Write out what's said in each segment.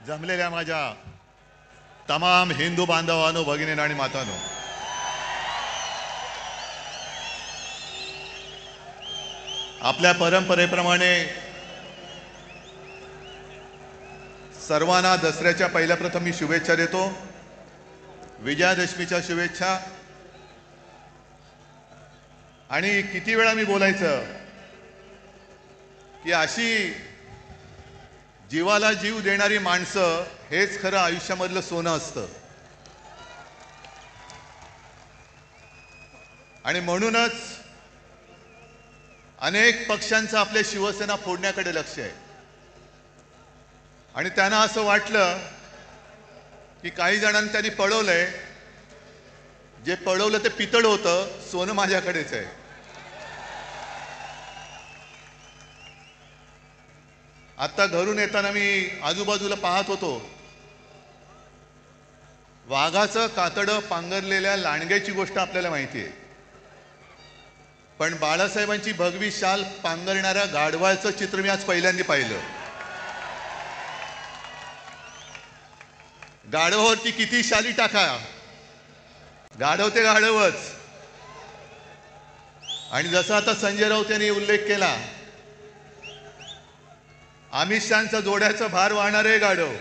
जमलेल्या माझ्या तमाम हिंदू बांधवांनो, भगिनींनो आणि मातांनो, आपल्या परंपरेप्रमाणे सर्वांना दसऱ्याच्या पहिल्या प्रथम मी शुभेच्छा देतो. विजयादशमीच्या शुभेच्छा. आणि किती वेळा मी बोलायचं की अशी जीवाला जीव देणारी माणसं हेच खरं आयुष्यामधलं सोनं असतं. आणि म्हणूनच अनेक पक्षांचं आपल्या शिवसेना फोडण्याकडे लक्ष आहे. आणि त्यांना असं वाटलं की काही जणांनी त्यांनी पळवलंय, जे पळवलं ते पितळ होतं, सोनं माझ्याकडेच आहे. आता घरून येताना मी आजूबाजूला पाहत होतो, वाघाचं कातडं पांघरलेल्या लांडग्याची गोष्ट आपल्याला माहिती आहे, पण बाळासाहेबांची भगवी शाल पांघरणाऱ्या गाढवाचं चित्र मी आज पहिल्यांदा पाहिलं. गाढवावरती किती शाली टाका, गाढव ते गाढवच. आणि जसं आता संजय राऊत यांनी उल्लेख केला, अमित शहांचा जोड्याचा भार वाहणारे गाढव.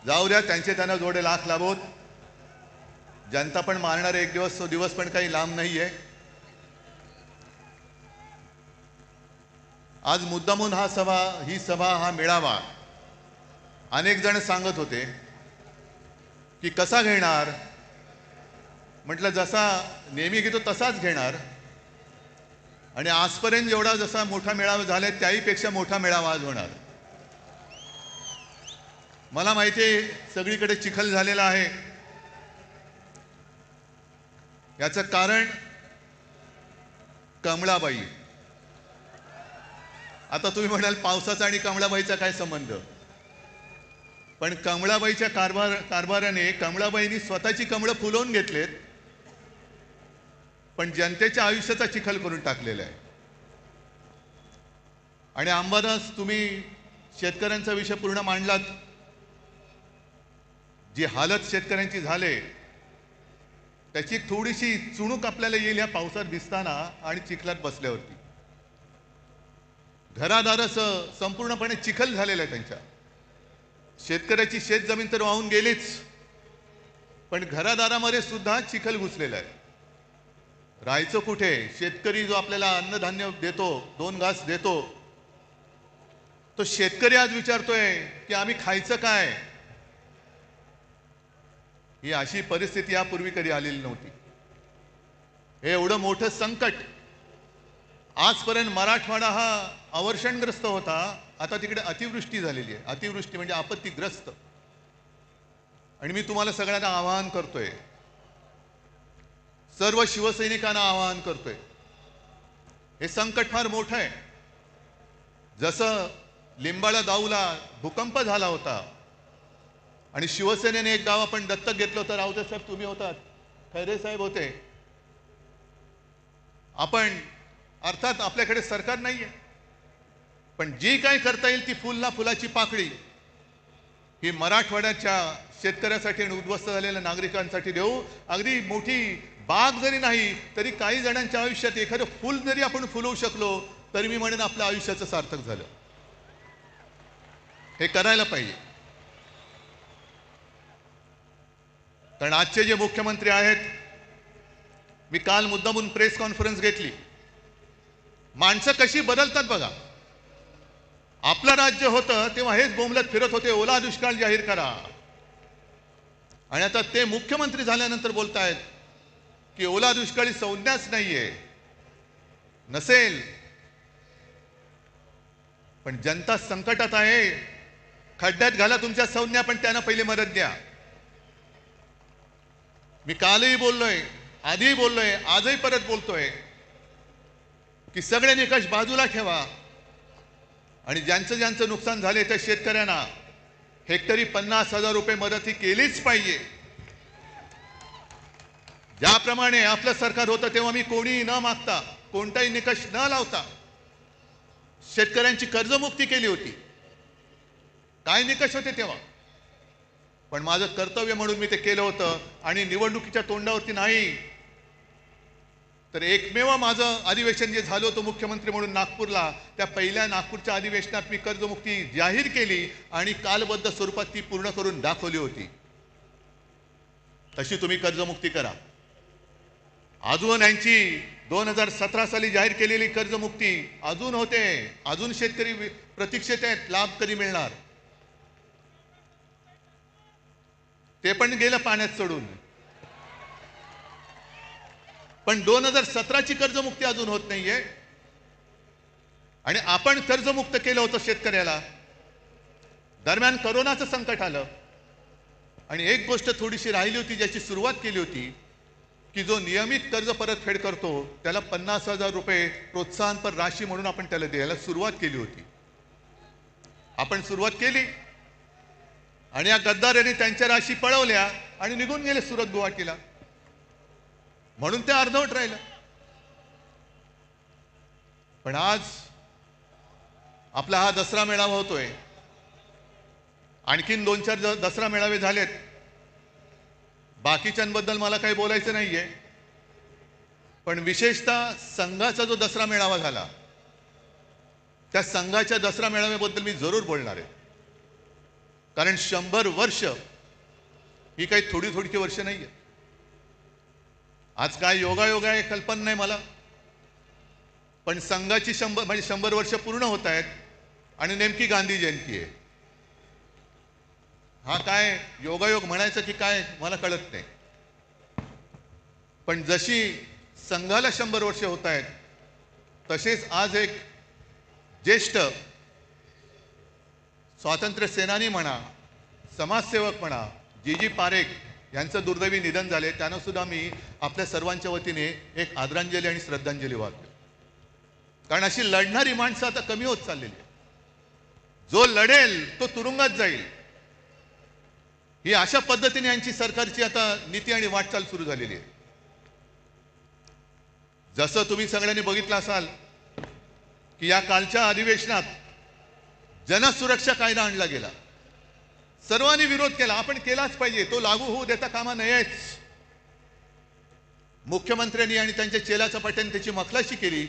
जाऊ द्या, त्यांना जोडे लाख लाभोत. जनता पण मारणार एक दिवस, तो दिवस पण काही लांब नाहीये. आज मुद्दामून ही सभा हा मेळावा अनेक जण सांगत होते की कसा घेणार. म्हटलं जसा नेहमी घेतो तसाच घेणार. आणि आजपर्यंत जेवढा जसा मोठा मेळावा झाला त्याहीपेक्षा मोठा मेळावा आज होणार. मला माहिती आहे सगळीकडे चिखल झालेला आहे. याचं कारण कमळाबाई. आता तुम्ही म्हणाल पावसाचा आणि कमळाबाईचा काय संबंध. पण कमळाबाईच्या कारभाराने कमळाबाईंनी स्वतःची कमळं फुलवून घेतलेत, पण जनतेच्या आयुष्याचा चिखल करून टाकलेला आहे. आणि अंबादास, तुम्ही शेतकऱ्यांचा विषय पूर्ण मांडलात. जी हालत शेतकऱ्यांची झाले त्याची थोडीशी चुणूक आपल्याला येईल या पावसात भिजताना आणि चिखलात बसल्यावरती. घरादाराचं संपूर्णपणे चिखल झालेला आहे त्यांच्या. शेतकऱ्याची शेतजमीन तर वाहून गेलीच, पण घरादारामध्ये सुद्धा चिखल घुसलेला आहे. राहायचं कुठे. शेतकरी जो आपल्याला अन्नधान्य देतो, 2 घास देतो, तो शेतकरी आज विचारतोय की आम्ही खायचं काय. ही अशी परिस्थिती यापूर्वी कधी आलेली नव्हती. हे एवढं मोठं संकट. आजपर्यंत मराठवाडा हा अवर्षणग्रस्त होता, आता तिकडे अतिवृष्टी झालेली आहे. अतिवृष्टी म्हणजे आपत्तीग्रस्त. आणि मी तुम्हाला सगळ्यांना आवाहन करतोय, सर्व शिवसैनिकांना आवाहन करतोय, हे संकट फार मोठं आहे. जसं लिंबाळा दाऊला भूकंप झाला होता आणि शिवसेनेने एक गाव आपण दत्तक घेतलं होतं. राऊते साहेब तुम्ही होतात, खैरे साहेब होते. आपण अर्थात आपल्याकडे सरकार नाहीये, पण जी काय करता येईल ती फुलाची पाकळी ही मराठवाड्याच्या शेतकऱ्यासाठी आणि उद्ध्वस्त झालेल्या नागरिकांसाठी देऊ. अगदी मोठी बाग जरी नाही तरी काही जणांच्या आयुष्यात एखादं फुल जरी आपण फुलवू शकलो तरी मी म्हणेन आपल्या आयुष्याचं सार्थक झालं. हे करायला पाहिजे. कारण आजचे जे मुख्यमंत्री आहेत, मी काल मुद्दामून प्रेस कॉन्फरन्स घेतली. माणसं कशी बदलतात बघा. आपलं राज्य होतं तेव्हा हेच बोंबलत फिरत होते, ओला दुष्काळ जाहीर करा. आणि आता ते मुख्यमंत्री झाल्यानंतर बोलतायत की ओला दुष्काळी संज्ञाच नाहीये. नसेल, पण जनता संकटात आहे. खड्ड्यात घाला तुमच्या संज्ञा, पण त्यांना पहिले मदत द्या. मी कालही बोललोय, आधीही बोललोय, आजही परत बोलतोय की सगळे निकष बाजूला ठेवा आणि ज्यांचं नुकसान झाले त्या शेतकऱ्यांना हेक्टरी 50,000 रुपये मदत ही केलीच पाहिजे. ज्याप्रमाणे आपलं सरकार होतं तेव्हा मी कोणी न मागता, कोणताही निकष न लावता शेतकऱ्यांची कर्जमुक्ती केली होती. काय निकष होते तेव्हा, पण माझं कर्तव्य म्हणून मी ते केलं होतं. आणि निवडणुकीच्या तोंडावरती नाही तर एकमेव माझं अधिवेशन जे झालं होतं मुख्यमंत्री म्हणून नागपूरला, त्या पहिल्या नागपूरच्या अधिवेशनात मी कर्जमुक्ती जाहीर केली आणि कालबद्ध स्वरूपात ती पूर्ण करून दाखवली होती. तशी तुम्ही कर्जमुक्ती करा. अजून यांची 2017 साली जाहीर केलेली कर्जमुक्ती अजून होते, अजून शेतकरी प्रतीक्षेत आहेत, लाभ कधी मिळणार ते पण गेलं पाण्यात सोडून. पण 2017 ची कर्जमुक्ती अजून होत नाहीये. आणि आपण कर्जमुक्त केलं होतं शेतकऱ्याला. दरम्यान कोरोनाचं संकट आलं आणि एक गोष्ट थोडीशी राहिली होती, ज्याची सुरुवात केली होती की जो नियमित कर्ज परतफेड करतो त्याला 50,000 रुपये प्रोत्साहनपर राशी म्हणून आपण त्याला द्यायला सुरुवात केली होती. आपण सुरुवात केली आणि या गद्दारांनी त्यांच्या राशी पळवल्या आणि निघून गेले सुरत गुवाहाटीला, म्हणून ते अर्धवट राहिलं. पण आज आपला हा दसरा मेळावा होतोय, आणखीन 2-4 दसरा मेळावे झालेत. बाकीच्यांबद्दल मला काही बोलायचं नाहीये, पण विशेषतः संघाचा जो दसरा मेळावा झाला त्या संघाच्या दसरा मेळाव्याबद्दल मी जरूर बोलणार आहे. कारण 100 वर्ष ही काही थोडी थोडीची वर्ष नाहीये. आज काय योगायोग आहे कल्पना नाही मला, पण संघाची 100 वर्ष पूर्ण होत आहेत आणि नेमकी गांधी जयंती आहे. हा काय योगायोग म्हणायचं की काय मला कळत नाही. पण जशी संघाला 100 वर्ष होत आहेत तसेच आज एक ज्येष्ठ स्वातंत्र्य सेनानी म्हणा, समाजसेवक म्हणा, जी पारेख यांचं दुर्दैवी निधन झाले. त्यांना सुद्धा मी आपल्या सर्वांच्या वतीने एक आदरांजली आणि श्रद्धांजली वाहतो. कारण अशी लढणारी माणसं आता कमी होत चाललेली आहे. जो लढेल तो तुरुंगात जाईल, ही अशा पद्धतीने यांची सरकारची आता नीती आणि वाटचाल सुरू झालेली आहे. जसं तुम्ही सगळ्यांनी बघितलं असाल की या कालच्या अधिवेशनात जनसुरक्षा कायदा आणला गेला. सर्वांनी विरोध केला, आपण केलाच पाहिजे, तो लागू होऊ देता कामा नयेच. मुख्यमंत्र्यांनी आणि त्यांच्या चेलाचपाट्यांनी त्याची मखलाशी केली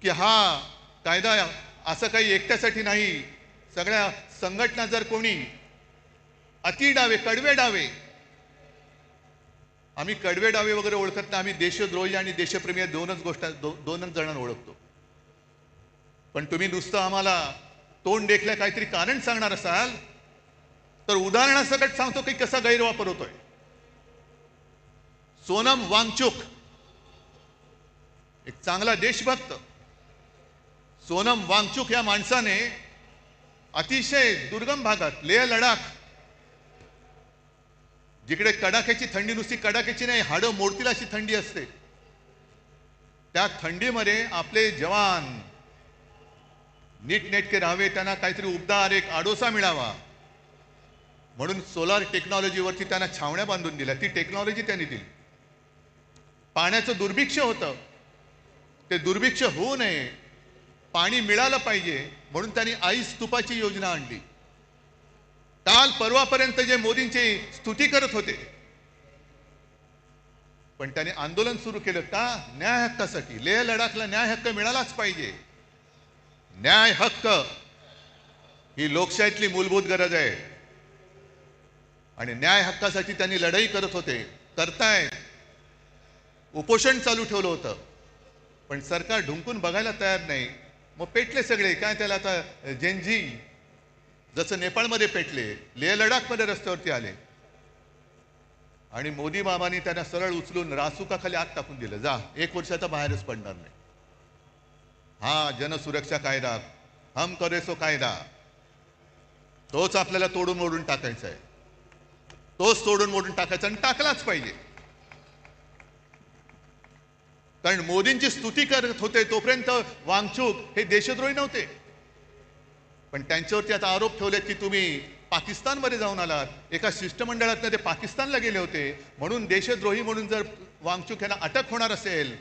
की हा कायदा असं काही एकट्यासाठी नाही, सगळ्या संघटना जर कोणी अति डावे, कडवे डावे, आम्ही कडवे डावे वगैरे ओळखत नाही, आम्ही देशद्रोही आणि देशप्रेमी दोनच जणांना ओळखतो. पण तुम्ही नुसतं आम्हाला तोंड देखल्या काहीतरी कारण सांगणार असाल तर उदाहरणासकट सांगतो की कसा गैरवापर होतोय. सोनम वांगचुक एक चांगला देशभक्त, सोनम वांगचुक या माणसाने अतिशय दुर्गम भागात लेह लडाख, जिकडे कडाक्याची थंडी, नुसती कडाक्याची नाही, हाडं मोडतील अशी थंडी असते, त्या थंडीमध्ये आपले जवान नीटनेटके राहावे, त्यांना काहीतरी उबदार एक आडोसा मिळावा म्हणून सोलार टेक्नॉलॉजीवरती त्यांना छावण्या बांधून दिल्या. ती टेक्नॉलॉजी त्यांनी दिली. पाण्याचं दुर्भिक्ष होतं, ते दुर्भिक्ष होऊ नये, पाणी मिळालं पाहिजे म्हणून त्यांनी आईस तुपाची योजना आणली. काल परवापर्यंत जे मोदींची स्तुती करत होते, पण त्यांनी आंदोलन सुरू केलं का? न्याय हक्कासाठी. लेह लडाखला न्याय हक्क मिळालाच पाहिजे. न्याय हक्क ही लोकशाहीतली मूलभूत गरज आहे आणि न्याय हक्कासाठी त्यांनी लढाई करत होते, करतायत. उपोषण चालू ठेवलं होतं, पण सरकार ढुंकून बघायला तयार नाही. मग पेटले सगळे, काय त्याला आता जेनजी जसं नेपाळमध्ये पेटले, लेह लडाखमध्ये रस्त्यावरती आले आणि मोदी बाबांनी त्यांना सरळ उचलून रासुकाखाली आत टाकून दिलं. जा, 1 वर्षाचा बाहेरच पडणार नाही. हा जनसुरक्षा कायदा, हम करे सो कायदा, तोच आपल्याला तोडून मोडून टाकायचा आहे. तोच तोडून मोडून टाकायचा आणि टाकलाच पाहिजे. कारण मोदींची स्तुती करत होते तोपर्यंत वांगचुक हे देशद्रोही नव्हते, पण त्यांच्यावरती आता आरोप ठेवले की तुम्ही पाकिस्तानमध्ये जाऊन आलात, एका शिष्टमंडळातनं ते पाकिस्तानला गेले होते म्हणून देशद्रोही म्हणून जर वांगचुक यांना अटक होणार असेल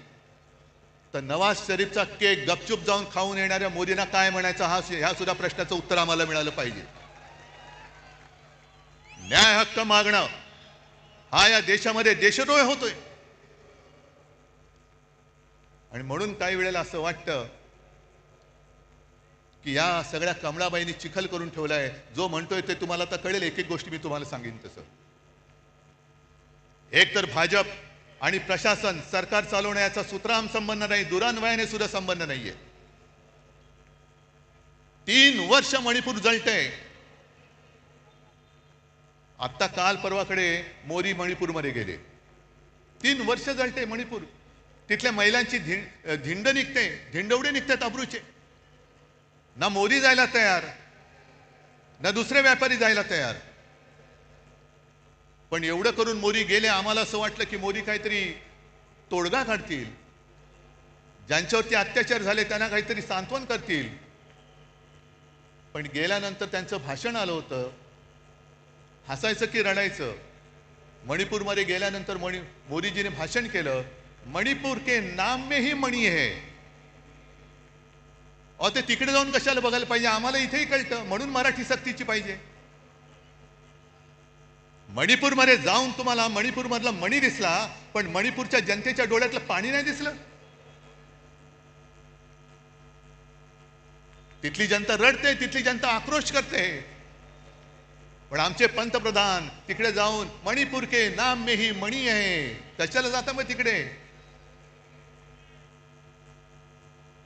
तर नवाज शरीफचा केक गपचूप जाऊन खाऊन येणाऱ्या मोदींना काय म्हणायचं ह्या सुद्धा प्रश्नाचं उत्तर आम्हाला मिळालं पाहिजे. न्याय हक्क मागणं हा या देशामध्ये देशद्रोह होतोय. आणि म्हणून काही वेळेला असं वाटतं की या सगळ्या कमळाबाईंनी चिखल करून ठेवलाय. जो म्हणतोय ते तुम्हाला तर कळेल. एक एक गोष्टी मी तुम्हाला सांगेन. तसं एक तर भाजप आणि प्रशासन सरकार चालवण्याचा सुतराम संबंध नाही, दुरान्वयाने सुद्धा संबंध नाहीये. 3 वर्ष मणिपूर जळतंय. आता काल परवाकडे मोदी मणिपूरमध्ये गेले. 3 वर्ष जळते मणिपूर. तिथल्या महिलांची धिंड निघते, धिंडवडे निघतात अब्रूचे. ना मोदी जायला तयार, ना दुसरे व्यापारी जायला तयार. पण एवढं करून मोदी गेले. आम्हाला असं वाटलं की मोदी काहीतरी तोडगा काढतील, ज्यांच्यावरती अत्याचार झाले त्यांना काहीतरी सांत्वन करतील. पण गेल्यानंतर त्यांचं भाषण आलं होतं. हसायचं की रडायचं. मणिपूरमध्ये गेल्यानंतर मोदीजीने भाषण केलं. मणिपूर के नाम में ही मणी है. ते तिकडे जाऊन कशाला बघायला पाहिजे? आम्हाला इथेही कळतं. म्हणून मराठी सक्तीची पाहिजे. मणिपूरमध्ये जाऊन तुम्हाला मणिपूरमधला मणी दिसला, पण मणिपूरच्या जनतेच्या डोळ्यातलं पाणी नाही दिसलं. तिथली जनता रडते, तिथली जनता आक्रोश करते. पण आमचे पंतप्रधान तिकडे जाऊन मणिपूर के नाम में ही मणी आहे. कशाला जाता मग तिकडे?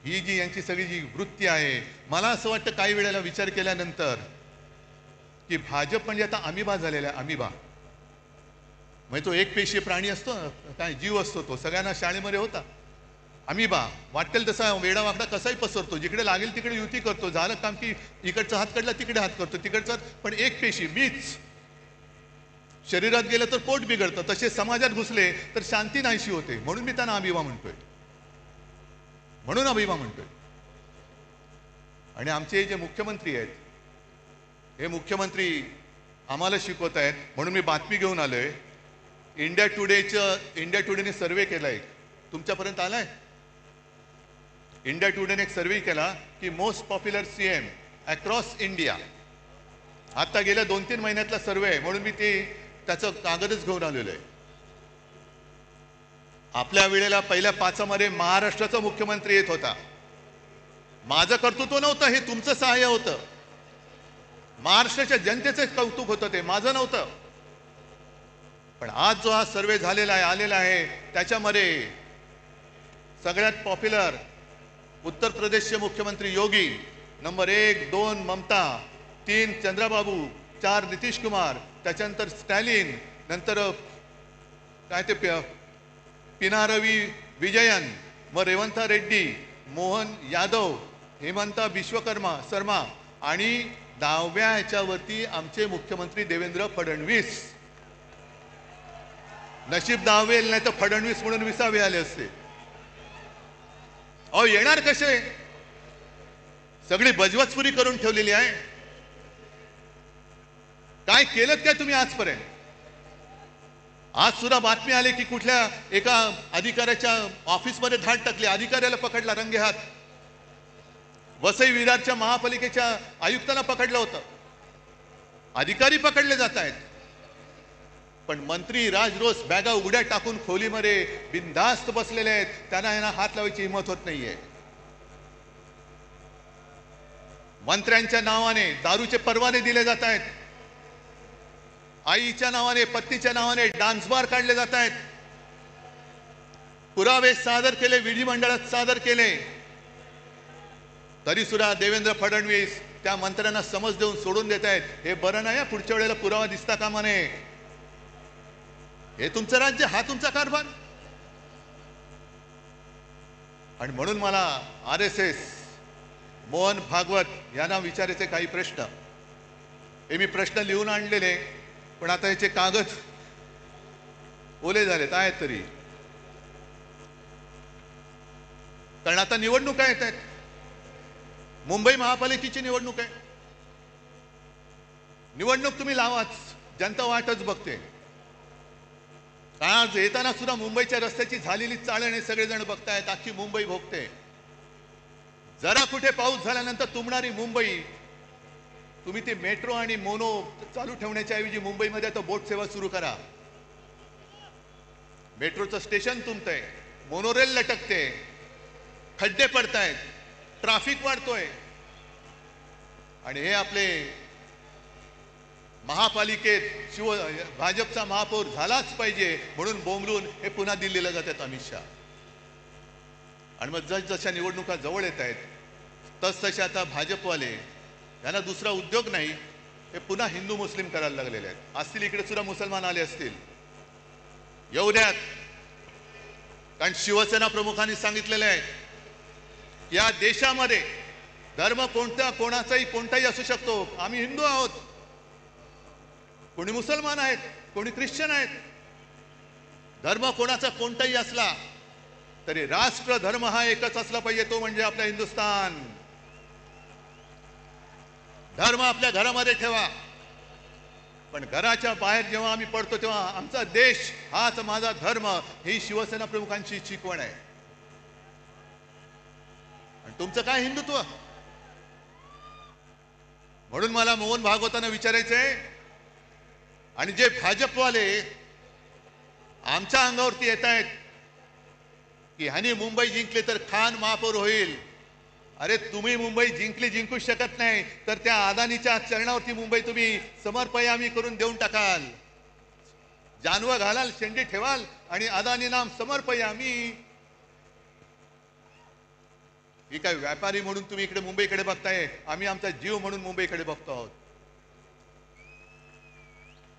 ही जी यांची सगळी जी वृत्ती आहे, मला असं वाटतं काही वेळेला विचार केल्यानंतर की भाजप म्हणजे आता अमिबा झालेला आहे. अमिबा म्हणजे तो एक पेशीय प्राणी असतो, काय जीव असतो. तो सगळ्यांना शाळेमध्ये होता. अमिबा वाटेल तसा वेडा वाकडा कसाही पसरतो. जिकडे लागेल तिकडे युती करतो. झालं काम की इकडचा हात काढला तिकडे हात करतो, तिकडचा. पण एक पेशी मीच शरीरात गेलं तर पोट बिघडतं. तसे समाजात घुसले तर शांती नाहीशी होते. म्हणून मी त्यांना अमिबा म्हणतोय. म्हणून अभिमा म्हणतोय. आणि आमचे जे मुख्यमंत्री आहेत, हे मुख्यमंत्री आम्हाला शिकवत आहेत. म्हणून मी बातमी घेऊन आलोय. इंडिया टुडेने सर्वे केलाय. तुमच्यापर्यंत आलाय? इंडिया टुडेने एक सर्वे केला की most popular CM across India. आता गेल्या 2-3 महिन्यातला सर्वे आहे. म्हणून मी त्याचं कागदच घेऊन आलेलो आहे. आपल्या वेळेला पहिल्या 5 मध्ये महाराष्ट्राचा मुख्यमंत्री येत होता. माझं कर्तृत्व नव्हतं, हे तुमचं सहाय्य होतं. महाराष्ट्राच्या जनतेचं कौतुक होतं, ते माझं नव्हतं. पण आज जो हा सर्वे झालेला आहे, आलेला आहे, त्याच्यामध्ये सगळ्यात पॉप्युलर उत्तर प्रदेशचे मुख्यमंत्री योगी, नंबर 1, 2 ममता, 3 चंद्रबाबू, 4 नितीश कुमार, त्याच्यानंतर स्टॅलिन, नंतर काय ते पिनारवी विजयन, मग रेवंत रेड्डी, मोहन यादव, हेमंता विश्वकर्मा शर्मा आणि 10व्या ह्याच्यावरती आमचे मुख्यमंत्री देवेंद्र फडणवीस. नशीब 10वे नाही तर फडणवीस म्हणून 20वे आले असते. येणार कसे? सगळी बजवतपुरी करून ठेवलेली आहे. काय केलं काय तुम्ही आजपर्यंत? आज सुद्धा बातमी आली की कुठल्या एका अधिकाऱ्याच्या ऑफिसमध्ये धाड टाकली. अधिकाऱ्याला पकडला रंगेहात. वसई विरारच्या महापालिकेच्या आयुक्ताला पकडलं होतं. अधिकारी पकडले जात आहेत. पण मंत्री राजरोस बॅगा उघड्या टाकून खोलीमध्ये बिनधास्त बसलेले आहेत. त्यांना यांना हात लावायची हिंमत होत नाहीये. मंत्र्यांच्या नावाने दारूचे परवाने दिले जात आहेत. आईच्या नावाने, पत्नीच्या नावाने डान्स बार काढले जात आहेत. पुरावे सादर केले, विधिमंडळात सादर केले, तरी सुद्धा देवेंद्र फडणवीस त्या मंत्र्यांना समज देऊन सोडून देत आहेत. हे बरं नाही. पुढच्या वेळेला पुरावा दिसता कामा नये. हे तुमचं राज्य, हा तुमचा कारभार. आणि म्हणून मला RSS मोहन भागवत यांना विचारायचे काही प्रश्न. हे मी प्रश्न लिहून आणलेले, पण आता याचे कागद ओले झालेत आहेत तरी. कारण आता निवडणुका येत आहेत. मुंबई महापालिकेची निवडणूक आहे. निवडणूक तुम्ही लावाच, जनता वाटच बघते. आज येताना सुद्धा मुंबईच्या रस्त्याची झालेली चाळण हे सगळेजण बघतायत, अख्खी मुंबई भोगते. जरा कुठे पाऊस झाल्यानंतर तुंबणारी मुंबई, तुम्ही ते मेट्रो आणि मोनो चालू ठेवण्याच्या ऐवजी मुंबईमध्ये आता बोट सेवा सुरू करा. मेट्रोचं स्टेशन तुंबतंय, मोनोरेल लटकते, खड्डे पडतायत, ट्रॅफिक वाढतोय, आणि हे आपले महापालिकेत भाजपचा महापौर झालाच पाहिजे म्हणून बोंबलून हे पुन्हा दिल्लीला जातात अमित शहा. आणि मग जशा निवडणुका जवळ येत आहेत तसतसे आता भाजपवाले, यांना दुसरा उद्योग नाही, हे पुन्हा हिंदू मुस्लिम करायला लागलेले आहेत. असतील इकडे सुद्धा मुसलमान आले असतील, येऊ द्यात. कारण शिवसेना प्रमुखांनी सांगितलेलं आहे, या देशामध्ये धर्म कोणताही असू शकतो, आम्ही हिंदू आहोत, कोणी मुसलमान आहेत, कोणी ख्रिश्चन आहेत. धर्म कोणाचा कोणताही असला तरी राष्ट्र धर्म हा एकच असला पाहिजे, तो म्हणजे आपला हिंदुस्थान. धर्म आपल्या घरामध्ये ठेवा, पण घराच्या बाहेर जेव्हा आम्ही पडतो तेव्हा आमचा देश हाच माझा धर्म, ही शिवसेना प्रमुखांची शिकवण आहे. आणि तुमचं काय हिंदुत्व? म्हणून मला मोहन भागवतांना विचारायचंय, आणि जे भाजपवाले आमच्या अंगावरती येत आहेत की ह्यानी मुंबई जिंकले तर खान महापौर होईल. अरे तुम्ही मुंबई जिंकू शकत नाही तर त्या अदानीच्या चरणावरती मुंबई तुम्ही समर्पयामी करून देऊन टाकाल. जानवं घालाल, शेंडी ठेवाल आणि अदानी नाम समर्पयामी. ही काय व्यापारी म्हणून तुम्ही इकडे मुंबईकडे बघताय, आम्ही आमचा जीव म्हणून मुंबईकडे बघतो आहोत.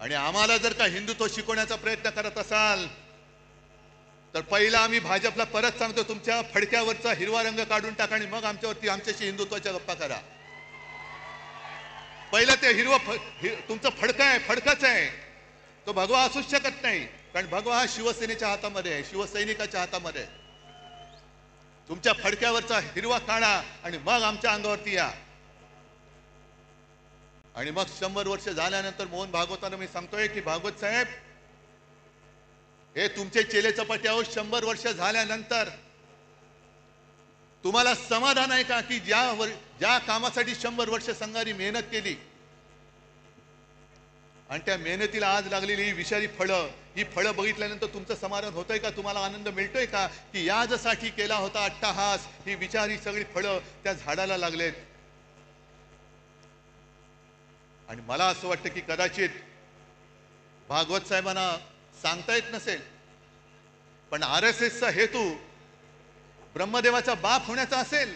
आणि आम्हाला जर का हिंदुत्व शिकवण्याचा प्रयत्न करत असाल तर पहिला आम्ही भाजपला परत सांगतो, तुमच्या फडक्यावरचा हिरवा रंग काढून टाका आणि मग आमच्याशी हिंदुत्वाच्या गप्पा करा. पहिलं ते तुमचं फडकं आहे, फडकच आहे, तो भगवा असूच शकत नाही. कारण भगवा हा शिवसेनेच्या हातामध्ये आहे, शिवसैनिकाच्या हातामध्ये आहे. तुमच्या फडक्यावरचा हिरवा काढा आणि मग आमच्या अंगावरती या. आणि मग 100 वर्ष झाल्यानंतर मोहन भागवतांना मी सांगतोय की भागवत साहेब, हे तुमचे चेले चपाटे आहोत. 100 वर्ष झाल्यानंतर तुम्हाला समाधान आहे का की ज्या कामासाठी 100 वर्ष संघाने मेहनत केली आणि त्या मेहनतीला आज लागलेली ही विषारी फळं, ही फळं बघितल्यानंतर तुमचं समाधान होतंय का? तुम्हाला आनंद मिळतोय का की याजसाठी केला होता अट्टहास, ही विचारी सगळी फळं त्या झाडाला लागलेत? आणि मला असं वाटतं की कदाचित भागवत साहेबांना सांगता येत नसेल, पण RSSचा हेतू ब्रह्मदेवाचा बाप होण्याचा असेल.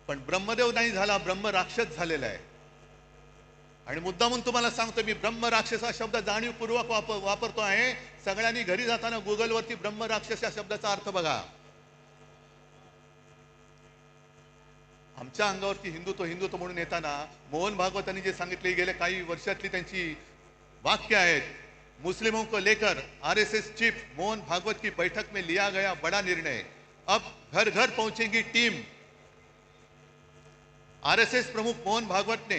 पण ब्रह्मदेव नाही झाला, ब्रह्म राक्षस झालेला आहे. आणि मुद्दामून तुम्हाला सांगतो, मी ब्रह्म राक्षस हा शब्द जाणीवपूर्वक वापरतो आहे. सगळ्यांनी घरी जाताना गुगलवरती ब्रह्म राक्षस या शब्दाचा अर्थ बघा. आमच्या अंगावरती हिंदुत्व म्हणून येताना मोहन भागवतांनी जे सांगितले, गेले काही वर्षातली त्यांची वाक्य आहेत. मुस्लिमों को लेकर RSS चीफ मोहन भागवत की बैठक में लिया गया बड़ा निर्णय, अब घर घर पहुंचेगी टीम. RSS प्रमुख मोहन भागवत ने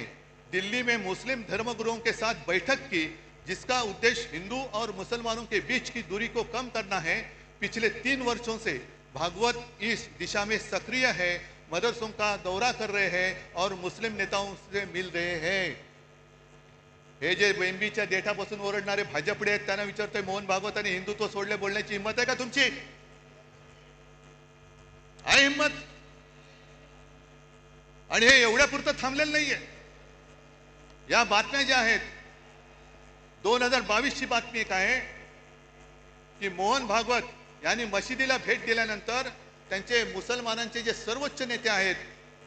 दिल्ली में मुस्लिम धर्मगुरुओं के साथ बैठक की, जिसका उद्देश्य हिंदू और मुसलमानों के बीच की दूरी को कम करना है. पिछले 3 वर्षों से भागवत इस दिशा में सक्रिय है, मदरसों का दौरा कर रहे हैं और मुस्लिम नेताओं से मिल रहे हैं. हे जे बेंबीच्या देठापासून ओरडणारे भाजपडे आहेत त्यांना विचारतोय, मोहन भागवतांनी हिंदुत्व सोडले बोलण्याची हिंमत आहे का तुमची? आहे हिंमत? आणि हे एवढ्या पुरतं थांबलेलं नाहीये. या बातम्या ज्या आहेत, 2022 ची बातमी एक आहे की मोहन भागवत यांनी मशिदीला भेट दिल्यानंतर त्यांचे मुसलमानांचे जे सर्वोच्च नेते आहेत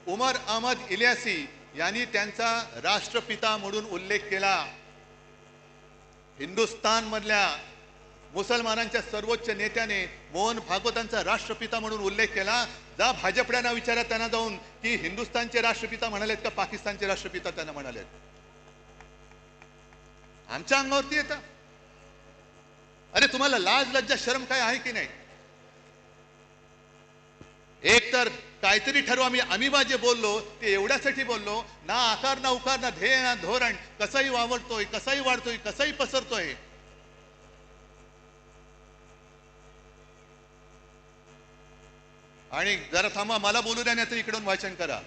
उमर अहमद इलियासी यांनी त्यांचा राष्ट्रपिता म्हणून उल्लेख केला. हिंदुस्थान मधल्या मुसलमानांच्या सर्वोच्च नेत्याने मोहन भागवतांचा राष्ट्रपिता म्हणून उल्लेख केला. जा भाजपड्यांना विचारा त्यांना जाऊन की हिंदुस्थानचे राष्ट्रपिता म्हणालेत का पाकिस्तानचे राष्ट्रपिता त्यांना म्हणालेत? आमच्या अंगावरती येतं. अरे तुम्हाला लाज लज्जा शरम काय आहे की नाही? एक तर काहीतरी ठरवा. आम्ही जे बोललो ते एवढ्यासाठी बोललो, ना आकार ना उकार ना ध्येय ना धोरण, कसाही वावरतोय, कसाही वाढतोय, कसाही पसरतोय. आणि जरा थांबा, मला बोलू द्या, नाही तर इकडून भाषण करा.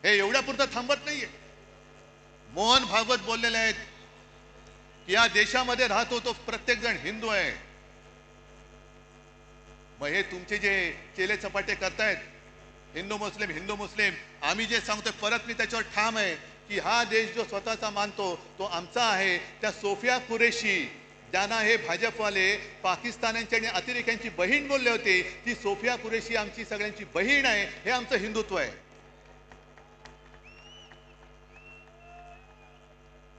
हे एवढ्यापुरतं थांबत नाहीये. मोहन भागवत बोललेले आहेत की या देशामध्ये राहतो तो प्रत्येक जण हिंदू आहे. मग हे तुमचे जे चेले चपाटे करतायत हिंदू मुस्लिम, आम्ही जे सांगतोय परत मी त्याच्यावर ठाम आहे की हा देश जो स्वतःचा मानतो तो आमचा आहे. त्या सोफिया कुरेशी ज्यांना हे भाजपवाले पाकिस्तान्यांची आणि अतिरेक्यांची बहीण बोलले होते, ती सोफिया कुरेशी आमची सगळ्यांची बहीण आहे. हे आमचं हिंदुत्व आहे.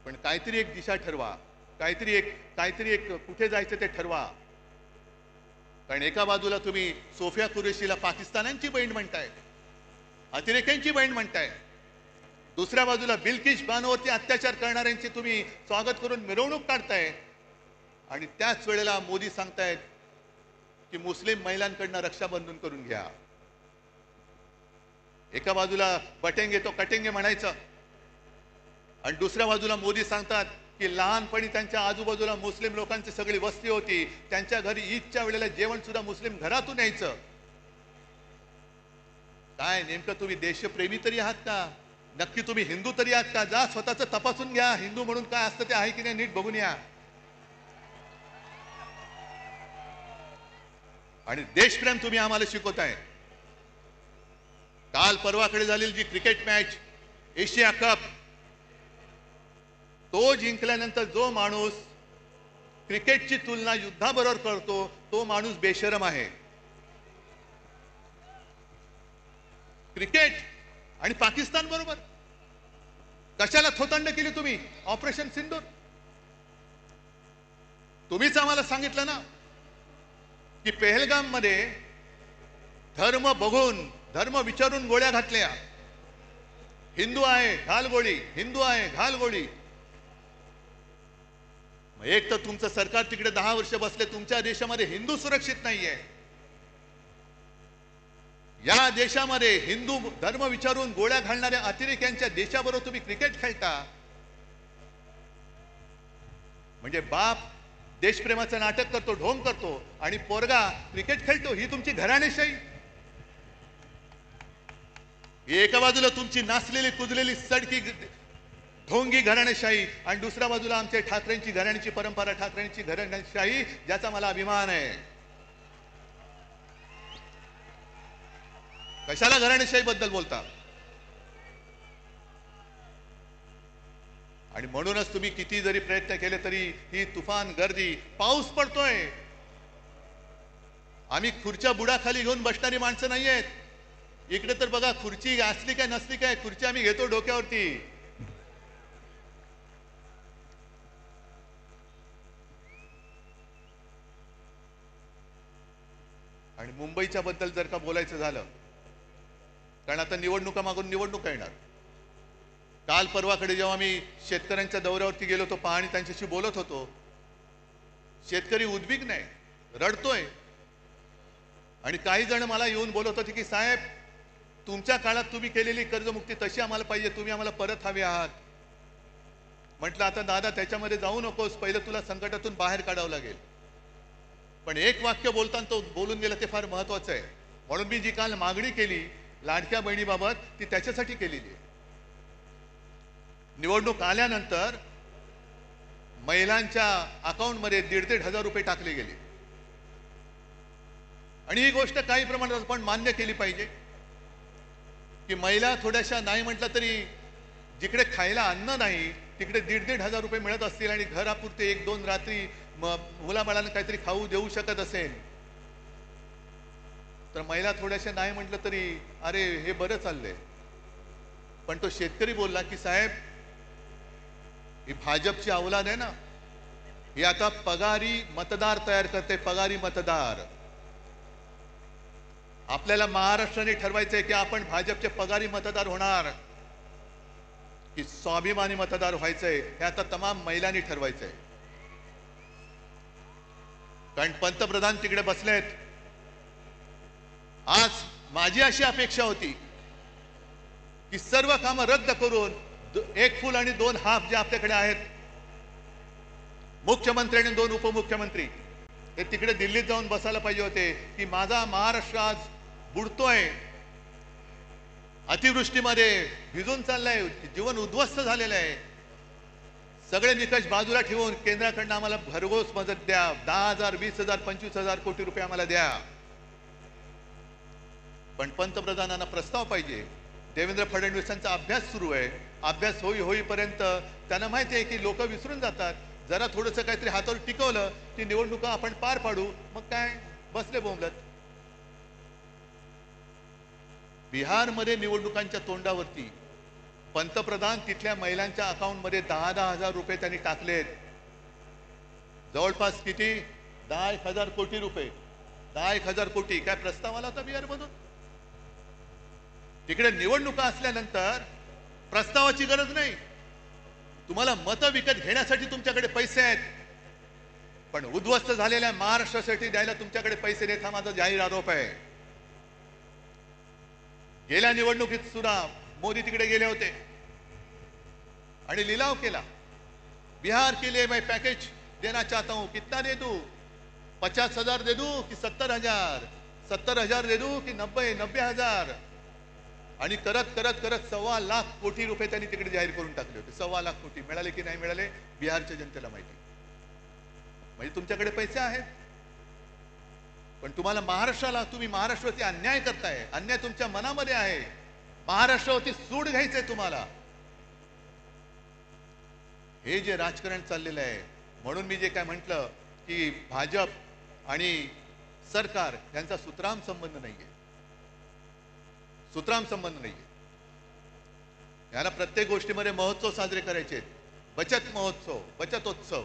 पण काहीतरी एक दिशा ठरवा, काहीतरी एक कुठे जायचं ते ठरवा. कारण एका बाजूला तुम्ही सोफिया कुरेशीला पाकिस्तानांची बहीण म्हणताय, अतिरेक्यांची बहीण म्हणताय, दुसऱ्या बाजूला बिल्किश बानोवरती अत्याचार करणाऱ्यांची तुम्ही स्वागत करून मिरवणूक काढताय. आणि त्याच वेळेला मोदी सांगतायत की मुस्लिम महिलांकडनं रक्षाबंधन करून घ्या. एका बाजूला बटेंगे तो कटेंगे म्हणायचं आणि दुसऱ्या बाजूला मोदी सांगतात की लहानपणी त्यांच्या आजूबाजूला मुस्लिम लोकांची सगळी वस्ती होती, त्यांच्या घरी ईदच्या वेळेला जेवण सुद्धा मुस्लिम घरातून यायचं. काय नेमकं तुम्ही देशप्रेमी तरी आहात का? नक्की तुम्ही हिंदू तरी आहात का? जा स्वतःच तपासून घ्या. हिंदू म्हणून काय असतं ते आहे की नाही नीट बघून या. आणि देशप्रेम तुम्ही आम्हाला शिकवताय. काल परवाकडे झालेली जी क्रिकेट मॅच एशिया कप, तो जिंकल्यानंतर जो माणूस क्रिकेटची तुलना युद्धाबरोबर करतो तो माणूस बेशरम आहे. क्रिकेट आणि पाकिस्तान बरोबर कशाला थोतांड केली तुम्ही? ऑपरेशन सिंदूर तुम्हीच आम्हाला सांगितलं ना की पेहलगाम मध्ये धर्म बघून, धर्म विचारून गोळ्या घातल्या. हिंदू आहे घाल गोळी, हिंदू आहे घाल गोळी. एक तर तुमचं सरकार तिकडे 10 वर्ष बसले, तुमच्या देशामध्ये हिंदू सुरक्षित नाहीये. या देशामध्ये हिंदू धर्म विचारून गोळ्या घालणाऱ्या अतिरेक्यांच्या देशाबरोबर तुम्ही क्रिकेट खेळता. म्हणजे बाप देशप्रेमाचं नाटक करतो, ढोंग करतो आणि पोरगा क्रिकेट खेळतो. ही तुमची घराणेशाही. एका बाजूला तुमची नाचलेली कुजलेली सडकी ढोंगी घराणेशाही आणि दुसऱ्या बाजूला आमच्या ठाकरेंची घराण्याची परंपरा, ठाकरेंची घराणेशाही, ज्याचा मला अभिमान आहे. कशाला घराणेशाही बद्दल बोलता? आणि म्हणूनच तुम्ही किती जरी प्रयत्न केले तरी ही तुफान गर्दी, पाऊस पडतोय. आम्ही खुर्च्या बुडाखाली घेऊन बसणारी माणसं नाहीयेत. इकडे तर बघा, खुर्ची असली काय नसली काय, खुर्ची आम्ही घेतो डोक्यावरती. आणि मुंबईच्या बद्दल जर का बोलायचं झालं, कारण आता निवडणुका मागून निवडणुका येणार. काल परवाकडे जेव्हा मी शेतकऱ्यांच्या दौऱ्यावरती गेलो होतो, पाहणी त्यांच्याशी बोलत होतो, शेतकरी उद्विग्न आहे, रडतोय. आणि काही जण मला येऊन बोलत होते की साहेब, तुमच्या काळात तुम्ही केलेली कर्जमुक्ती तशी आम्हाला पाहिजे, तुम्ही आम्हाला परत हवे आहात. म्हटलं आता दादा त्याच्यामध्ये जाऊ नकोस, पहिलं तुला संकटातून बाहेर काढावं लागेल. पण एक वाक्य बोलताना तो बोलून गेला ते फार महत्वाचं आहे. म्हणून मी जी काल मागणी केली लाडक्या बहिणीबाबत, ती त्याच्यासाठी केलेली आहे. निवडणूक आल्यानंतर महिलांच्या अकाउंटमध्ये 1,500 रुपये टाकले गेले. आणि ही गोष्ट काही प्रमाणात आपण मान्य केली पाहिजे की महिला थोड्याशा नाही म्हटलं तरी जिकडे खायला अन्न नाही तिकडे 1,500 रुपये मिळत असतील आणि घरापुरते 1-2 रात्री मुलाबाळांना काहीतरी खाऊ देऊ शकत असेल तर महिला थोड्याशा नाही म्हटलं तरी अरे हे बरं चाललंय. पण तो शेतकरी बोलला की साहेब, ही भाजपची अवलाद आहे ना, ही आता पगारी मतदार तयार करते, पगारी मतदार. आपल्याला महाराष्ट्राने ठरवायचंय की आपण भाजपचे पगारी मतदार होणार की स्वाभिमानी मतदार व्हायचंय, हे आता तमाम महिलांनी ठरवायचंय. कारण पंतप्रधान तिकडे बसलेत. आज माझी अशी अपेक्षा होती की सर्व कामं रद्द करून 1 फुल आणि 2 हाफ जे आपल्याकडे आहेत, मुख्यमंत्री आणि 2 उपमुख्यमंत्री, ते तिकडे दिल्लीत जाऊन बसायला पाहिजे होते की माझा महाराष्ट्र आज बुडतोय, अतिवृष्टीमध्ये भिजून चाललाय, जीवन उद्ध्वस्त झालेलं आहे. सगळे निकष बाजूला ठेवून केंद्राकडनं आम्हाला भरघोस मदत द्या, 10,000, 20,000, 25,000 कोटी रुपये आम्हाला द्या. पण पंतप्रधानांना प्रस्ताव पाहिजे. देवेंद्र फडणवीसांचा अभ्यास सुरू आहे. अभ्यास होईपर्यंत त्यांना माहिती आहे की लोक विसरून जातात. जरा थोडंसं काहीतरी हातावर टिकवलं की निवडणुका आपण पार पाडू, मग काय बसले बोंबलत. बिहारमध्ये निवडणुकांच्या तोंडावरती पंतप्रधान तिथल्या महिलांच्या अकाउंटमध्ये 10,000 रुपये त्यांनी टाकलेत. जवळपास किती? 10,000 कोटी रुपये. 10,000 कोटी. काय प्रस्ताव आला होता बिहारमधून? तिकडे निवडणुका असल्यानंतर प्रस्तावाची गरज नाही. तुम्हाला मतं विकत घेण्यासाठी तुमच्याकडे पैसे आहेत, पण उद्ध्वस्त झालेल्या महाराष्ट्रासाठी द्यायला तुमच्याकडे पैसे नाहीत. हा माझा जाहीर आरोप आहे. गेल्या निवडणुकीत सुद्धा मोदी तिकडे गेले होते आणि लिलाव केला. बिहार के लिए मैं पैकेज देना चाहता हूं, कितना दे दूं? 50,000 दे दूं कि 70,000? 70,000 दे दूं कि 90,000? आणि करत करत करत 1.25 लाख कोटी रुपये त्यांनी तिकडे जाहीर करून टाकले होते. 1.25 लाख कोटी मिळाले की नाही मिळाले बिहारच्या जनतेला माहिती. म्हणजे तुमच्याकडे पैसे आहेत, पण तुम्हाला महाराष्ट्राला, तुम्ही महाराष्ट्रावरती अन्याय करताय. अन्याय तुमच्या मनामध्ये आहे. महाराष्ट्रावरती सूड घ्यायचंय तुम्हाला. हे जे राजकारण चाललेलं आहे, म्हणून मी जे काय म्हटलं की भाजप आणि सरकार यांचा सुतराम संबंध नाहीये. सुतराम संबंध नाहीये. याला प्रत्येक गोष्टीमध्ये महोत्सव साजरे करायचे. बचत महोत्सव, बचतोत्सव.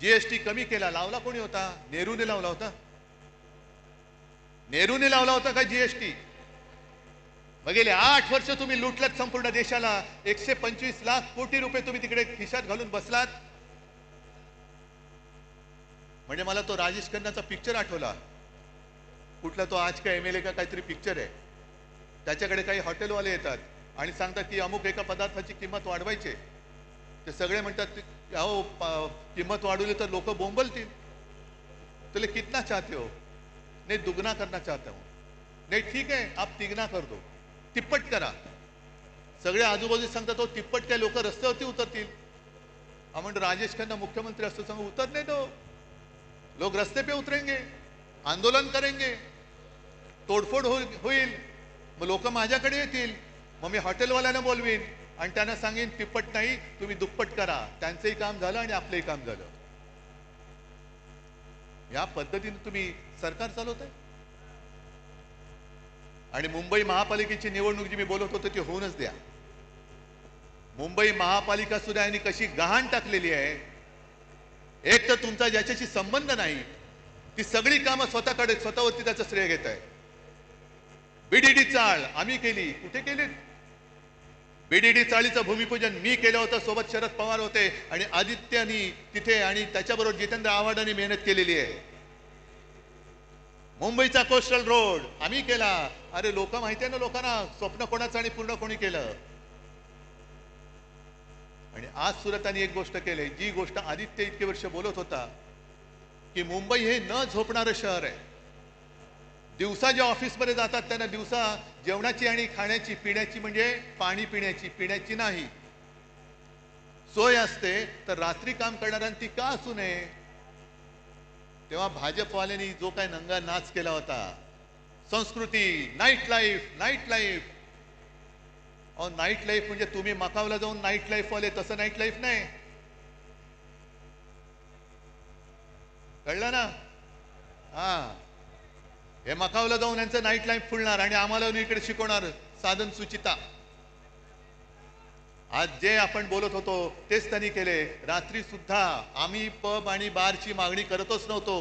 जीएसटी कमी केला, लावला कोणी होता? नेहरूने लावला होता. नेहरूने लावला होता का जीएसटी? मग गेले 8 वर्ष तुम्ही लुटलात संपूर्ण देशाला. 125 लाख कोटी रुपये तुम्ही तिकडे खिशात घालून बसलात. म्हणजे मला तो राजेश खन्नाचा पिक्चर आठवला. कुठला तो आज का एमएलए का काहीतरी पिक्चर आहे. त्याच्याकडे काही हॉटेलवाले येतात आणि सांगतात की अमुक एका पदार्थाची किंमत वाढवायची. ते सगळे म्हणतात अहो किंमत वाढवली तर लोक बोंबलतील. तुले कितना चाहते हो? नहीं दुगना करना चाहता हूं. नहीं ठीक है आप तिगना कर दो, तिप्पट करा. सगळे आजूबाजू सांगतात तो तिप्पट काय लोक रस्त्यावरती उतरतील. आपण राजेश खन्ना मुख्यमंत्री असतो सांगू उतरने दो. लोग रस्ते पे उतरेंगे, आंदोलन करेंगे, तोडफोड होईल. मग लोक माझ्याकडे येतील. मग मी हॉटेलवाल्यांना बोलवीन आणि त्यांना सांगेन तिप्पट नाही तुम्ही दुप्पट करा. त्यांचंही काम झालं आणि आपलंही काम झालं. या पद्धतीने तुम्ही सरकार चालवताय. आणि मुंबई महापालिकेची निवडणूक जी मी बोलत होतो ती होऊनच द्या. मुंबई महापालिका सुद्धा यांनी कशी गहाण टाकलेली आहे. एक तर तुमचा ज्याच्याशी संबंध नाही ती सगळी कामं स्वतःकडे, स्वतःवरती त्याचं श्रेय घेत आहे. बीडीडी चाळ आम्ही केली. कुठे केली? बीडीडी चाळीचं भूमिपूजन मी केलं होतं. सोबत शरद पवार होते आणि आदित्यनी तिथे आणि त्याच्याबरोबर जितेंद्र आव्हाडांनी मेहनत केलेली आहे. मुंबईचा कोस्टल रोड आम्ही केला. अरे लोक माहिती आहे ना लोकांना स्वप्न कोणाचं आणि पूर्ण कोणी केलं. आणि आज सुद्धा त्यांनी एक गोष्ट केली, जी गोष्ट आदित्य इतके वर्ष बोलत होता की मुंबई हे न झोपणारं शहर आहे. दिवसा जे ऑफिसमध्ये जातात त्यांना दिवसा जेवणाची आणि खाण्याची, पिण्याची म्हणजे पाणी पिण्याची नाही सोय असते, तर रात्री काम करणाऱ्यांनी का असू नये. तेव्हा भाजपवाल्यांनी जो काय नंगा नाच केला होता, संस्कृती, नाईट लाईफ. अहो नाईट लाईफ म्हणजे तुम्ही मकावला जाऊन नाईट लाईफ वाले, तसं नाईट लाईफ नाही. कळलं ना? हा, हे मकावला जाऊन यांचं नाईट लाईफ फुलणार आणि आम्हाला इकडे शिकवणार साधन सुचिता. आज जे आपण बोलत होतो तेच त्यांनी केले. रात्री सुद्धा आम्ही पब आणि बारची मागणी करतच नव्हतो.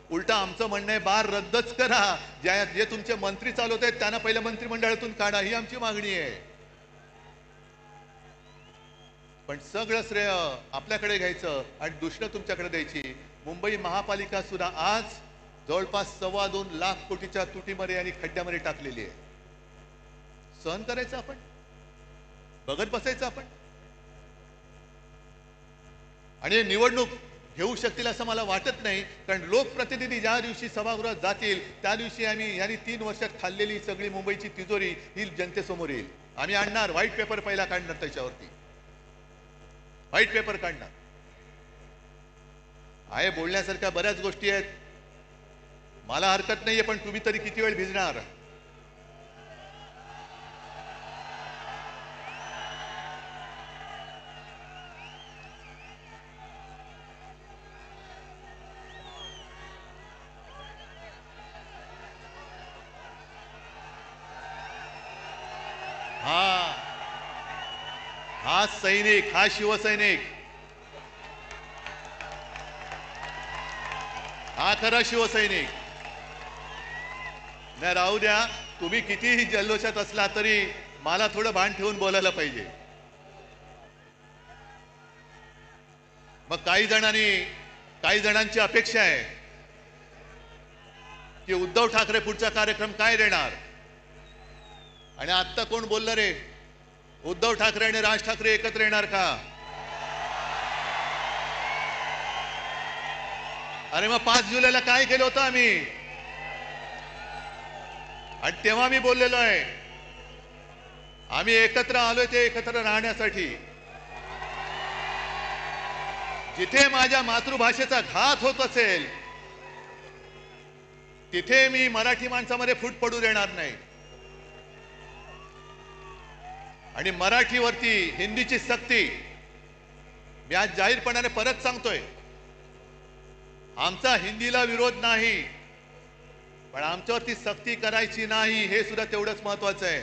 उलटा आमचं म्हणणं आहे बार रद्दच करा. जे तुमचे मंत्री चालवत आहेत त्यांना पहिल्या मंत्रिमंडळातून काढा, ही आमची मागणी आहे. पण सगळं श्रेय आपल्याकडे घ्यायचं आणि दुसरं तुमच्याकडे द्यायची. मुंबई महापालिका सुद्धा आज जवळपास 2.25 लाख कोटीच्या तुटीमध्ये आणि खड्ड्यामध्ये टाकलेली आहे. सहन करायचं आपण, बघत बसायचं आपण. आणि निवडणूक घेऊ शकतील असं मला वाटत नाही, कारण लोकप्रतिनिधी ज्या दिवशी सभागृहात जातील त्या दिवशी यांनी 3 वर्षात खाल्लेली सगळी मुंबईची तिजोरी ही जनतेसमोर येईल. आम्ही आणणार, व्हाईट पेपर पहिला काढणार, त्याच्यावरती व्हाईट पेपर काढणार आहे. बोलण्यासारख्या बऱ्याच गोष्टी आहेत, मला हरकत नाहीये, पण तुम्ही तरी किती वेळ भिजणार? हा सैनिक, हा शिवसैनिक, हा खरा शिवसैनिक. नाही राहू द्या, तुम्ही कितीही जल्लोषात असला तरी मला थोडं भान ठेवून बोलायला पाहिजे. मग काही जणांची अपेक्षा आहे की उद्धव ठाकरे पुढचा कार्यक्रम काय देणार. आणि आता कोण बोललं रे, उद्धव ठाकरे आणि राज ठाकरे एकत्र येणार का? अरे मग 5 जुलैला काय केलं होतं आम्ही? आणि तेव्हा मी बोललेलो आहे, आम्ही एकत्र आलोय ते एकत्र राहण्यासाठी. जिथे माझ्या मातृभाषेचा घात होत असेल तिथे मी मराठी माणसामध्ये फूट पडू देणार नाही. आणि मराठीवरती हिंदीची सक्ती मी आज जाहीरपणाने परत सांगतोय. आमचा हिंदीला विरोध नाही, पण आमच्यावरती सक्ती करायची नाही, हे सुद्धा तेवढंच महत्वाचं आहे.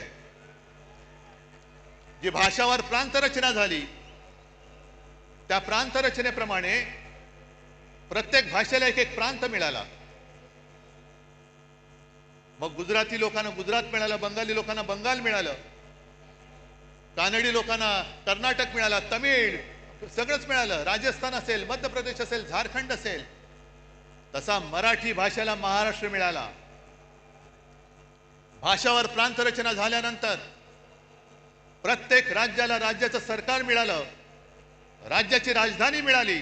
जी भाषावर प्रांतरचना झाली त्या प्रांतरचनेप्रमाणे प्रत्येक भाषेला एक प्रांत मिळाला. मग गुजराती लोकांना गुजरात मिळालं, बंगाली लोकांना बंगाल मिळालं, कानडी लोकांना कर्नाटक मिळाला, तमिळ सगळंच मिळालं, राजस्थान असेल, मध्य प्रदेश असेल, झारखंड असेल. तसा मराठी भाषेला महाराष्ट्र मिळाला. भाषावर प्रांतरचना झाल्यानंतर प्रत्येक राज्याला राज्याचं सरकार मिळालं, राज्याची राजधानी मिळाली.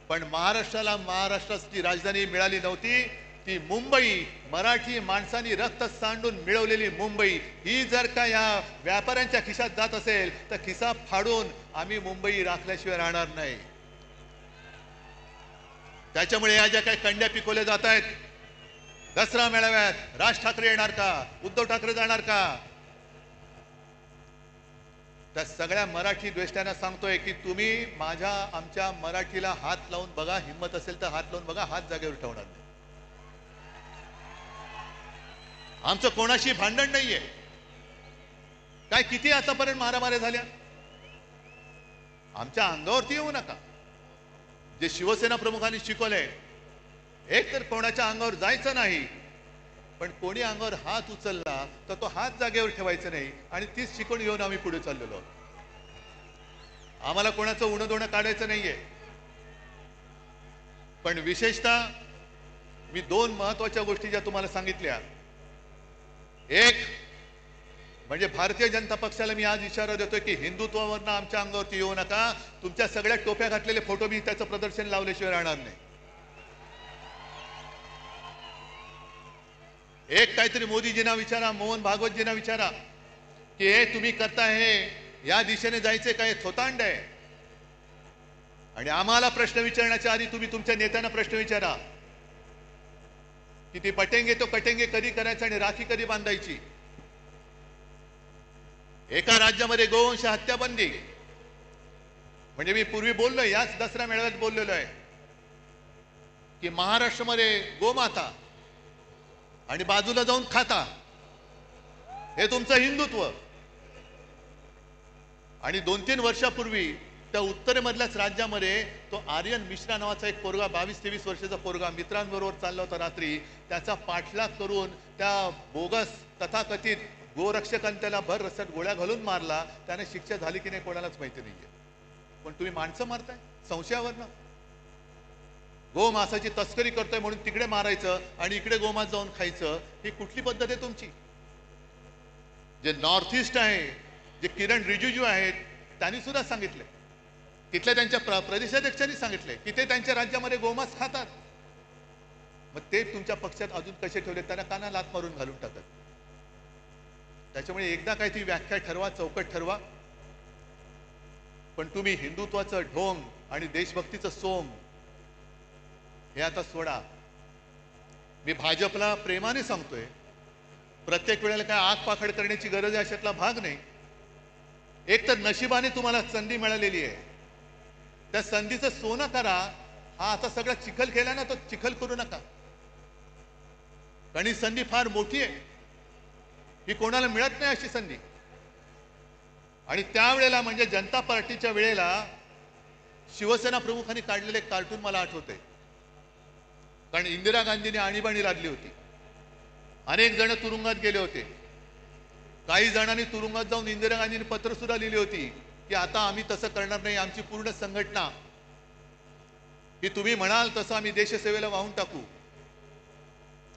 पण महाराष्ट्राला महाराष्ट्राची राजधानी मिळाली नव्हती. ती मुंबई, मराठी माणसांनी रक्त सांडून मिळवलेली मुंबई, ही जर का या व्यापाऱ्यांच्या खिशात जात असेल तर खिसा फाडून आम्ही मुंबई राखल्याशिवाय राहणार नाही. त्याच्यामुळे या ज्या काही कंड्या पिकवल्या जात आहेत, दसरा मेळाव्यात राज ठाकरे येणार का, उद्धव ठाकरे जाणार का, त्या सगळ्या मराठी द्वेष्ट्यांना सांगतोय की तुम्ही आमच्या मराठीला हात लावून बघा, हिम्मत असेल तर हात लावून बघा, हात जागेवर ठेवणार नाही. आमचं कोणाशी भांडण नाहीये. काय किती आतापर्यंत मारामाऱ्या झाल्या, आमच्या अंगावरती येऊ नका. जे शिवसेना प्रमुखांनी शिकवलंय, एक तर कोणाच्या अंगावर जायचं नाही, पण कोणी अंगावर हात उचलला तर तो हात जागेवर ठेवायचा नाही. आणि तीच शिकवण घेऊन आम्ही पुढे चाललेलो. आम्हाला कोणाचं उणं काढायचं नाहीये. पण विशेषतः मी 2 महत्वाच्या गोष्टी ज्या तुम्हाला सांगितल्या, एक म्हणजे भारतीय जनता पक्षाला मी आज इशारा देतोय की हिंदुत्वावरनं आमच्या अंगावरती येऊ नका. तुमच्या सगळ्या टोप्या घातलेले फोटो मी त्याचं प्रदर्शन लावल्याशिवाय राहणार नाही. एक काहीतरी मोदीजींना विचारा, मोहन भागवतजींना विचारा की हे तुम्ही करताय हे या दिशेने जायचे काय थोतांड आहे. आणि आम्हाला प्रश्न विचारण्याच्या आधी तुम्ही तुमच्या नेत्यांना प्रश्न विचारा की ती पटेंगे तो कटेंगे कधी करायचं आणि राखी कधी बांधायची. एका राज्यामध्ये गोवंश हत्या बंदी, म्हणजे मी पूर्वी बोललोय, याच दसरा मेळाव्यात बोललेलो आहे की महाराष्ट्रामध्ये गोमाता आणि बाजूला जाऊन खाता, हे तुमचं हिंदुत्व. आणि 2-3 वर्षापूर्वी त्या उत्तरेमधल्याच राज्यामध्ये तो आर्यन मिश्रा नावाचा एक पोरगा, 22-23 वर्षाचा पोरगा मित्रांबरोबर चालला होता रात्री. त्याचा पाठलाग करून त्या बोगस तथाकथित गोरक्षकांनी त्याला भर रस्त्यात गोळ्या घालून मारला. त्याने शिक्षा झाली की नाही कोणालाच माहिती नाहीये. पण तुम्ही माणसं मारताय संशयावरनं. गोमांसाची तस्करी करतोय म्हणून तिकडे मारायचं आणि इकडे गोमांस जाऊन खायचं, ही कुठली पद्धत आहे तुमची? जे नॉर्थ ईस्ट आहे, जे किरण रिजिजू आहेत, त्यांनी सुद्धा सांगितले तिथल्या त्यांच्या प्रदेशाध्यक्षांनी सांगितले की ते त्यांच्या राज्यामध्ये गोमांस खातात. मग ते तुमच्या पक्षात अजून कसे ठेवले? त्यांना काना लात मारून घालून टाकत. त्याच्यामुळे एकदा काय ती व्याख्या ठरवा, चौकट ठरवा. पण तुम्ही हिंदुत्वाचं ढोंग आणि देशभक्तीचं सोंग हे आता सोडा. मी भाजपला प्रेमाने सांगतोय, प्रत्येक वेळेला काय आग पाखड करण्याची गरज आहे अशातला भाग नाही. एक तर नशिबाने तुम्हाला संधी मिळालेली आहे, त्या संधीचं सोनं करा. हा आता सगळा चिखल केला ना, तो चिखल करू नका. कारण ही संधी फार मोठी आहे, ही कोणाला मिळत नाही अशी संधी. आणि त्यावेळेला म्हणजे जनता पार्टीच्या वेळेला शिवसेना प्रमुखांनी काढलेले कार्टून मला आठवते. कारण इंदिरा गांधींनी आणीबाणी लादली होती, अनेक जण तुरुंगात गेले होते. काही जणांनी तुरुंगात जाऊन इंदिरा गांधींनी पत्र सुद्धा लिहिली होती की आता आम्ही तसं करणार नाही, आमची पूर्ण संघटना की तुम्ही म्हणाल तसं आम्ही देशसेवेला वाहून टाकू.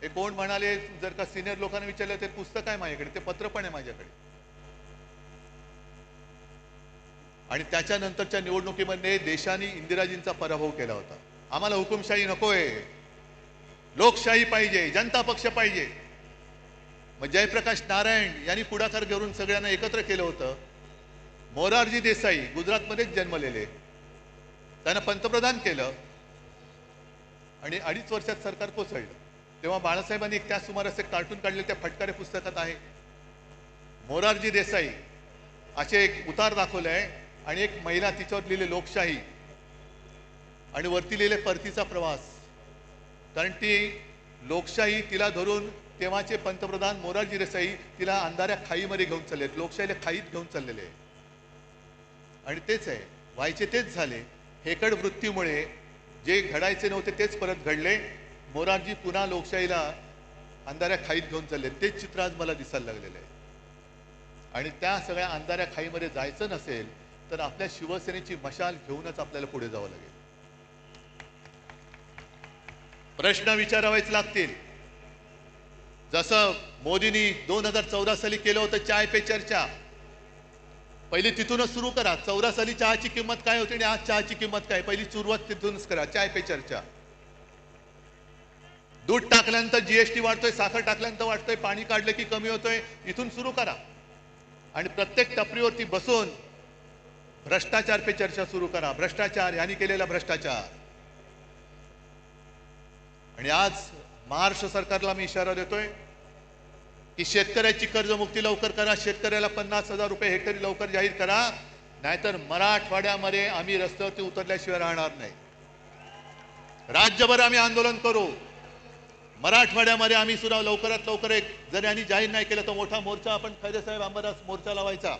हे कोण म्हणाले? जर का सिनियर लोकांना विचारलं, ते पुस्तक आहे माझ्याकडे, ते पत्र पण आहे माझ्याकडे. आणि त्याच्यानंतरच्या निवडणुकीमध्ये देशाने इंदिराजींचा पराभव केला होता. आम्हाला हुकुमशाही नकोय, लोकशाही पाहिजे, जनता पक्ष पाहिजे. मग जयप्रकाश नारायण यांनी पुढाकार घेऊन सगळ्यांना एकत्र केलं होतं. मोरारजी देसाई गुजरातमध्येच जन्मलेले, त्यांना पंतप्रधान केलं आणि 2.5 वर्षात सरकार कोसळलं. तेव्हा बाळासाहेबांनी त्या सुमारास एक कार्टून काढले, त्या फटकारे पुस्तकात आहे. मोरारजी देसाई असे एक उतार दाखवले आहे आणि एक महिला, तिच्यावर लिहिले लोकशाही आणि वरती लिहिले परतीचा प्रवास. कारण ती लोकशाही तिला धरून तेव्हाचे पंतप्रधान मोरारजी देसाई तिला अंधाऱ्या खाईमध्ये घेऊन चालले, लोकशाहीला खाईत घेऊन चाललेले. आणि तेच आहे, व्हायचे तेच झाले. हेकड वृत्तीमुळे जे घडायचे नव्हते तेच परत घडले. मोरारजी पुन्हा लोकशाहीला अंधाऱ्या खाईत घेऊन चालले. तेच चित्र आज मला दिसायला लागलेलं आहे. आणि त्या सगळ्या अंधाऱ्या खाईमध्ये जायचं नसेल तर आपल्या शिवसेनेची मशाल घेऊनच आपल्याला पुढे जावं लागेल. प्रश्न विचारावेच लागतील. जसं मोदींनी 2014 साली केलं होतं चाय पे चर्चा, पहिली तिथूनच सुरू करा. 14 साली चहाची किंमत काय होती आणि आज चहाची किंमत काय, पहिली सुरुवात तिथूनच करा. चाय पे चर्चा. दूध टाकल्यानंतर जीएसटी वाढतोय, साखर टाकल्यानंतर वाढतोय, पाणी काढलं की कमी होतोय, इथून सुरू करा. आणि प्रत्येक टपरीवरती बसून भ्रष्टाचार पे चर्चा सुरू करा. भ्रष्टाचार, यांनी केलेला भ्रष्टाचार. आणि आज महाराष्ट्र सरकारला मी इशारा देतोय की शेतकऱ्याची कर्जमुक्ती लवकर करा. शेतकऱ्याला 50,000 रुपये हेक्टरी लवकर जाहीर करा, नाहीतर मराठवाड्यामध्ये आम्ही रस्त्यावरती उतरल्याशिवाय राहणार नाही. राज्यभर आम्ही आंदोलन करू. मराठवाड्यामध्ये आम्ही सुद्धा लवकरात लवकर एक, जर यांनी जाहीर नाही केलं तर मोठा मोर्चा आपण खैरेसाहेब अंबादास मोर्चा लावायचा.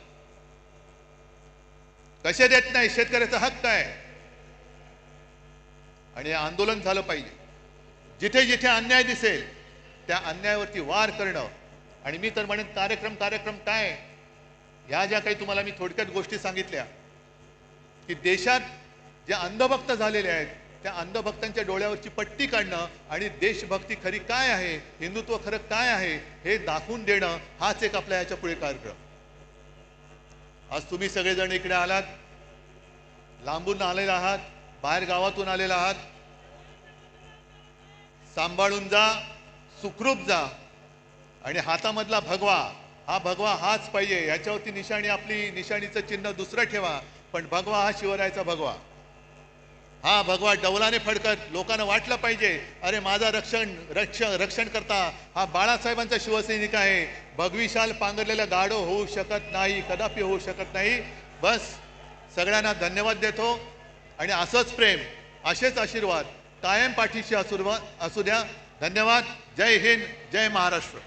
कसे देत नाही, शेतकऱ्याचा हक्क आहे. आणि आंदोलन झालं पाहिजे. जिथे जिथे अन्याय दिसेल त्या अन्यायावरती वार करणं. आणि मी तर म्हणेन कार्यक्रम काय, ह्या ज्या काही तुम्हाला मी थोडक्यात गोष्टी सांगितल्या की देशात जे अंधभक्त झालेले आहेत त्या अंधभक्तांच्या डोळ्यावरची पट्टी काढणं आणि देशभक्ती खरी काय आहे, हिंदुत्व खरं काय आहे हे दाखवून देणं, हाच एक आपल्या याच्या पुढे कार्यक्रम. आज तुम्ही सगळेजण इकडे आलात, लांबून आलेला आहात, बाहेर गावातून आलेला आहात. सांभाळून जा, सुखरूप जा. आणि हातामधला भगवा, हा भगवा हाच पाहिजे. याच्यावरती निशाणी, आपली निशाणीचं चिन्ह दुसरं ठेवा, पण भगवा हा शिवरायाचा भगवा. हा भगवा डौलाने फडकत लोकांना वाटलं पाहिजे, अरे माझा रक्षण करता हा बाळासाहेबांचा शिवसैनिक आहे. भगवी शाल पांघरलेला गाढव होऊ शकत नाही, कदापि होऊ शकत नाही. बस सगळ्यांना धन्यवाद देतो. आणि असंच प्रेम, असेच आशीर्वाद कायम पाठीशी असू द्या. धन्यवाद. जय हिंद, जय महाराष्ट्र.